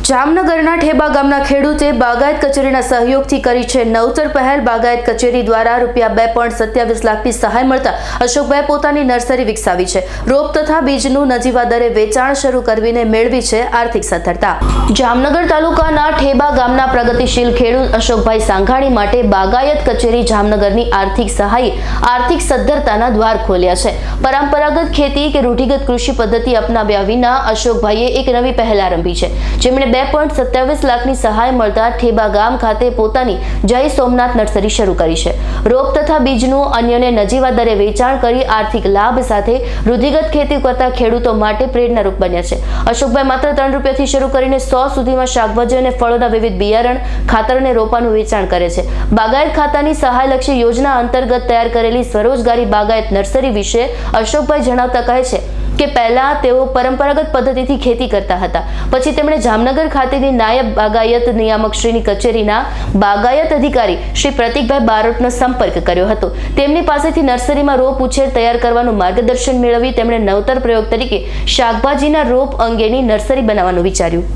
જામનગરના ઠેબા ગામના ખેડૂતે બાગાયત કચેરીના સહયોગથી કરી છે નવતર પહેલ। બાગાયત કચેરી દ્વારા ₹2.27 લાખની સહાય મળતા અશોકભાઈ પોતાની નર્સરી વિકસાવી છે। રોપ તથા બીજનું નજીવા દરે વેચાણ શરૂ કરીને મેળવી છે આર્થિક સદ્ધરતા। જામનગર તાલુકાના ઠેબા ગામના પ્રગતિશીલ ખેડૂત અશોકભાઈ સાંઘાણી માટે બાગાયત કચેરી જામનગરની આર્થિક સહાય આર્થિક સદ્ધરતાના દ્વાર ખોલ્યા છે। પરંપરાગત ખેતી કે રૂઢિગત કૃષિ પદ્ધતિ અપનાવ્યા વિના અશોકભાઈએ એક નવી પહેલ આરંભી છે, જેમણે 2.27 લાખની સહાય મળતા ઠેબા ગામ ખાતે પોતાની જય સોમનાથ નર્સરી શરૂ કરી છે। રોપ તથા બીજનું અન્યને નજીવા દરે વેચાણ કરી આર્થિક લાભ સાથે રૂઢિગત ખેતી કરતા ખેડૂતો માટે પ્રેરણારૂપ બન્યા છે। અશોકભાઈ માત્ર ₹3 શરૂ કરીને 100 સુધીમાં શાકભાજી અને ફળોના વિવિધ બિયારણ, ખાતર અને રોપાનું વેચાણ કરે છે। બાગાયત ખાતાની સહાયલક્ષી યોજના અંતર્ગત તૈયાર કરેલી સ્વરોજગારી બાગાયત નર્સરી વિશે અશોકભાઈ જણાવતા કહે છે કે પહેલા તેઓ પરંપરાગત પદ્ધતિથી ખેતી કરતા હતા, પછી તેમણે જામનગર ખાતેની નાયબ બાગાયત નિયામક શ્રીની કચેરીના બાગાયત અધિકારી શ્રી પ્રતિકભાઈ બારોટનો સંપર્ક કર્યો હતો। તેમની પાસેથી નર્સરીમાં રોપ ઉછેર તૈયાર કરવાનું માર્ગદર્શન મેળવી તેમણે નવતર પ્રયોગ તરીકે શાકભાજીના રોપ અંગેની નર્સરી બનાવવાનું વિચાર્યું।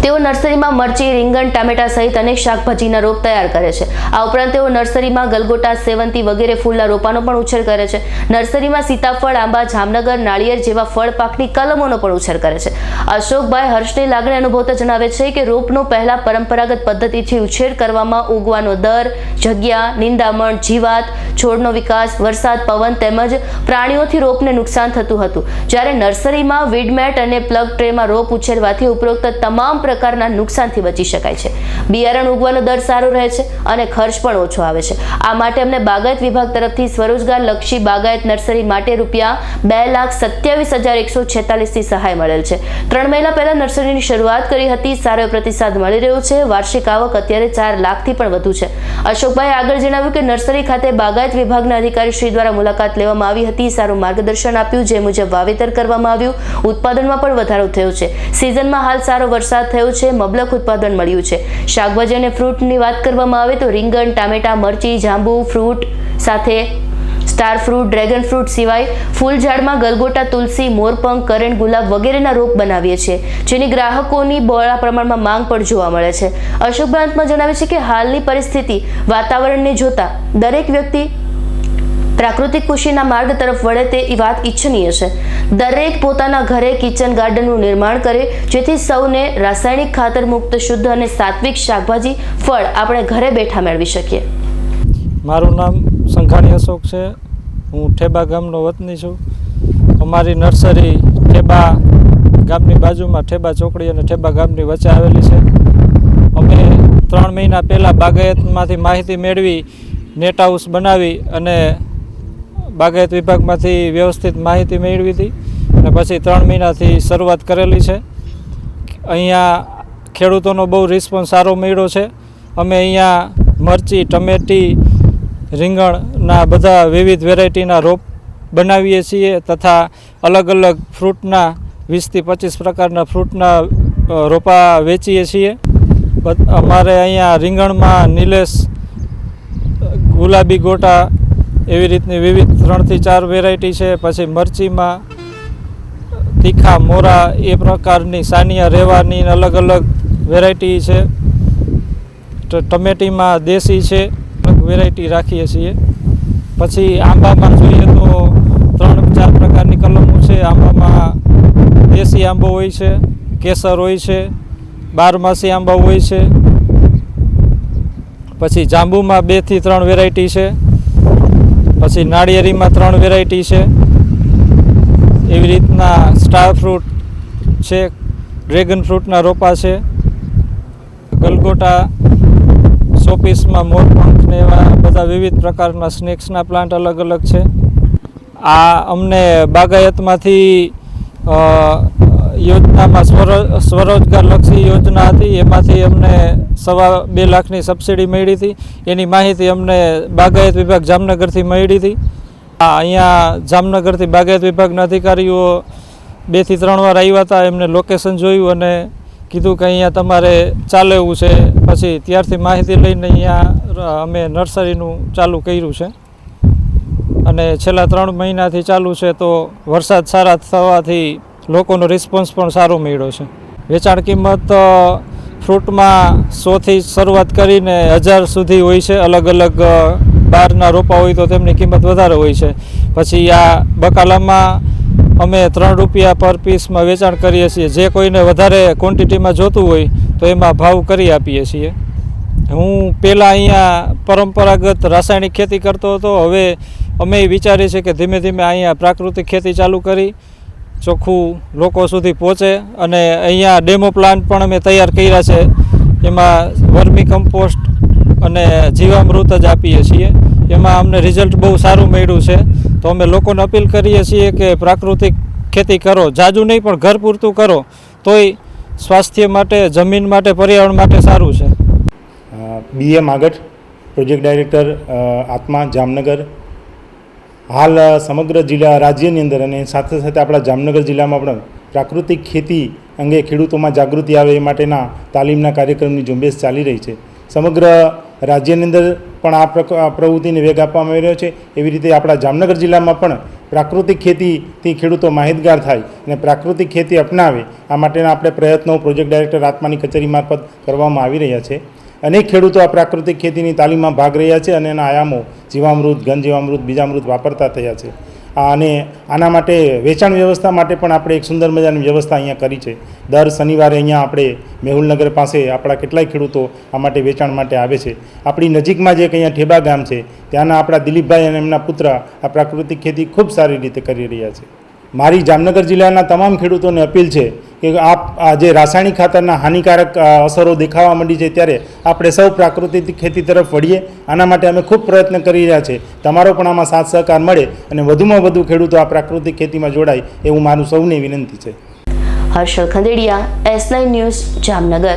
તેઓ નર્સરીમાં મરચી, રીંગણ, ટામેટા સહિત અનેક શાકભાજીના રોપ તૈયાર કરે છે। આ ઉપરાંત તેઓ નર્સરીમાં ગલગોટા, સેવંતી વગેરે ફૂલના રોપાનો પણ ઉછેર કરે છે। નર્સરીમાં સીતાફળ, આંબા, જામનગર, નાળિયેર જેવા ફળ પાકની કલમોનો પણ ઉછેર કરે છે। અશોકભાઈ હર્ષની લાગણી અનુભવતા જણાવે છે કે રોપનો પહેલા પરંપરાગત પદ્ધતિથી ઉછેર કરવામાં ઉગવાનો દર, જગ્યા, નિંદામણ, જીવાત, છોડનો વિકાસ, વરસાદ, પવન તેમજ પ્રાણીઓથી રોપને નુકસાન થતું હતું, જ્યારે નર્સરીમાં વીડમેટ અને પ્લગ ટ્રેમાં રોપ ઉછેરવાથી ઉપરોક્ત તમામ પ્રકારના નુકસાનથી બચી શકાય છે। બિયારણ ઉગવાનો દર સારો રહે છે અને ખર્ચ પણ ઓછો આવે છે। આ માટે અમને બાગાયત વિભાગ તરફથી સ્વરોજગાર લક્ષી બાગાયત નર્સરી માટે ₹2,27,146 ની સહાય મળેલ છે। 3 મહિના પહેલા નર્સરીની શરૂઆત કરી હતી। સારો પ્રતિસાદ મળી રહ્યો છે। વાર્ષિક આવક અત્યારે 4 લાખથી પણ વધુ છે। અશોકભાઈ આગળ જણાવ્યું કે નર્સરી ખાતે બાગાયત વિભાગના અધિકારી શ્રી દ્વારા મુલાકાત લેવામાં આવી હતી, સારું માર્ગદર્શન આપ્યું, જે મુજબ વાવેતર કરવામાં આવ્યું। ઉત્પાદનમાં પણ વધારો થયો છે। સિઝનમાં હાલ સારો વરસાદ થયો છે, મબલક ઉત્પાદન મળ્યું છે। શાકભાજી અને ફ્રૂટની વાત કરવામાં આવે તો રીંગણ, ટામેટા, મરચી, જાંબુ, ફ્રૂટ સાથે સ્ટાર ફ્રૂટ, ડ્રેગન ફ્રૂટ સિવાય ફૂલ ઝાડમાં ગલગોટા, તુલસી, મોરપંખ, કરેણ, ગુલાબ વગેરેના રોપ બનાવીએ છીએ, જેની ગ્રાહકોની બહોળા પ્રમાણમાં માંગ પણ જોવા મળે છે। અશોકભાઈ અંતમાં જણાવે છે કે હાલની પરિસ્થિતિ વાતાવરણને જોતા દરેક વ્યક્તિ પ્રાકૃતિક કૃષિના માર્ગ તરફ વળે તે વાત ઈચ્છનીય છે। દરેક પોતાના ઘરે કિચન ગાર્ડનનું નિર્માણ કરે, જેથી સૌને રાસાયણિક ખાતર મુક્ત શુદ્ધ અને સાત્વિક શાકભાજી, ફળ આપણે ઘરે બેઠા મેળવી શકીએ। મારું નામ સંઘાણી અશોક છે। હું ઠેબા ગામનો વતની છું। અમારી નર્સરી ઠેબા ગામની બાજુમાં ઠેબા ચોકડી અને ઠેબા ગામની વચ્ચે આવેલી છે। અમે 3 મહિના પહેલાં બાગાયતમાંથી માહિતી મેળવી નેટ હાઉસ બનાવી અને બાગાયત વિભાગમાંથી વ્યવસ્થિત માહિતી મેળવી હતી અને પછી 3 મહિનાથી શરૂઆત કરેલી છે। અહીંયા ખેડૂતોનો બહુ રિસ્પોન્સ સારો મળ્યો છે। અમે અહીંયા મરચી, ટમેટી, રીંગણના બધા વિવિધ વેરાયટીના રોપ બનાવીએ છીએ તથા અલગ અલગ ફ્રૂટના 20 થી 25 પ્રકારના ફ્રૂટના રોપા વેચીએ છીએ। અમારે અહીંયા રીંગણમાં નિલેશ, ગુલાબી ગોટા એવી રીતની વિવિધ 3 થી 4 વેરાયટી છે। પછી મરચીમાં તીખા, મોરા એ પ્રકારની સાનિયા, રેવાની અલગ અલગ વેરાયટી છે। ટમેટીમાં દેશી છે, અલગ વેરાયટી રાખીએ છીએ। પછી આંબામાં જોઈએ તો 3-4 પ્રકારની કલમો છે। આંબામાં દેશી આંબો હોય છે, કેસર હોય છે, 12માસી આંબા હોય છે। પછી જાંબુમાં 2 થી 3 વેરાયટી છે। પછી નાળિયેરીમાં 3 વેરાયટી છે। એવી રીતના સ્ટાર ફ્રૂટ છે, ડ્રેગન ફ્રૂટના રોપા છે, ગલગોટા, શોપીસમાં મોરપંખ ને એવા બધા વિવિધ પ્રકારના સ્નેક્સના પ્લાન્ટ અલગ અલગ છે। આ અમને બાગાયતમાંથી યોજનામાં સ્વરોજગાર લક્ષી યોજના હતી, એમાંથી અમને ₹2.25 લાખની સબસિડી મળી હતી। એની માહિતી અમને બાગાયત વિભાગ જામનગરથી મળી હતી। અહીંયા જામનગરથી બાગાયત વિભાગના અધિકારીઓ 2 થી 3 વાર આવ્યા હતા। એમને લોકેશન જોયું અને કીધું કે અહીંયા તમારે ચાલે એવું છે। પછી ત્યારથી માહિતી લઈને અહીંયા અમે નર્સરીનું ચાલુ કર્યું છે અને છેલ્લા 3 મહિનાથી ચાલુ છે। તો વરસાદ સારા થવાથી લોકોનો રિસ્પોન્સ પણ સારો મળ્યો છે। વેચાણ કિંમત ફ્રૂટમાં 100થી શરૂઆત કરીને 1000 સુધી હોય છે. અલગ અલગ બહારના રોપા હોય તો તેમની કિંમત વધારે હોય છે. પછી આ બકાલામાં અમે 3 રૂપિયા પર પીસમાં વેચાણ કરીએ છીએ. જે કોઈને વધારે ક્વોન્ટિટીમાં જોતું હોય તો એમાં ભાવ કરી આપીએ છીએ. હું પહેલાં અહીંયા પરંપરાગત રાસાયણિક ખેતી કરતો હતો. હવે અમે વિચારીએ છીએ કે ધીમે ધીમે અહીંયા પ્રાકૃતિક ખેતી ચાલુ કરી ચોખ્ખું લોકો સુધી પહોંચે. અને અહીંયા ડેમો પ્લાન્ટ પણ અમે તૈયાર કર્યા છે. એમાં વર્મી કમ્પોસ્ટ અને જીવામૃત જ આપીએ છીએ. એમાં અમને રિઝલ્ટ બહુ સારું મળ્યું છે. તો અમે લોકોને અપીલ કરીએ છીએ કે પ્રાકૃતિક ખેતી કરો, જાજુ નહીં પણ ઘર પૂરતું કરો તોય સ્વાસ્થ્ય માટે, જમીન માટે, પર્યાવરણ માટે સારું છે. BA માગટ, પ્રોજેક્ટ ડાયરેક્ટર આત્મા જામનગર. હાલ સમગ્ર રાજ્યની અંદર અને સાથે સાથે આપણા જામનગર જિલ્લામાં પણ પ્રાકૃતિક ખેતી અંગે ખેડૂતોમાં જાગૃતિ આવે એ માટેના તાલીમના કાર્યક્રમની ઝુંબેશ ચાલી રહી છે. સમગ્ર રાજ્યની અંદર પણ આ પ્રવૃત્તિને વેગ આપવામાં આવી રહ્યો છે. એવી રીતે આપણા જામનગર જિલ્લામાં પણ પ્રાકૃતિક ખેતીથી ખેડૂતો માહિતગાર થાય અને પ્રાકૃતિક ખેતી અપનાવે આ માટેના આપણે પ્રયત્નો પ્રોજેક્ટ ડાયરેક્ટર આત્માની કચેરી મારફત કરવામાં આવી રહ્યા છે. અનેક ખેડૂતો આ પ્રાકૃતિક ખેતીની તાલીમમાં ભાગ રહ્યા છે અને એના આયામો જીવામૃત, ઘન જીવામૃત, બીજામૃત વાપરતા થયા છે. અને આના માટે વેચાણ વ્યવસ્થા માટે પણ આપણે એક સુંદર મજાની વ્યવસ્થા અહીંયા કરી છે. દર શનિવારે અહીંયા આપણે મેહુલનગર પાસે આપણા કેટલાય ખેડૂતો આ માટે વેચાણ માટે આવે છે. આપણી નજીકમાં જે અહીંયા ઠેબા ગામ છે ત્યાંના આપણા દિલીપભાઈ અને એમના પુત્ર આ પ્રાકૃતિક ખેતી ખૂબ સારી રીતે કરી રહ્યા છે. મારી જામનગર જિલ્લાના તમામ ખેડૂતોને અપીલ છે કે આ જે રાસાયણિક ખાતરના હાનિકારક અસરો દેખાવા માંડી છે ત્યારે આપણે સૌ પ્રાકૃતિક ખેતી તરફ વળીએ. આના માટે અમે ખૂબ પ્રયત્ન કરી રહ્યા છે. તમારો પણ આમાં સાથ સહકાર મળે અને વધુમાં વધુ ખેડૂતો આ પ્રાકૃતિક ખેતીમાં જોડાય એવું મારું સૌને વિનંતી છે. Harshal Khandediya, S9 news, Jamnagar.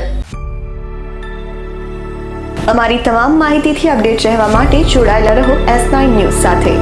અમારી તમામ માહિતીથી અપડેટ રહેવા માટે જોડાયેલા રહો S9 ન્યૂઝ સાથે.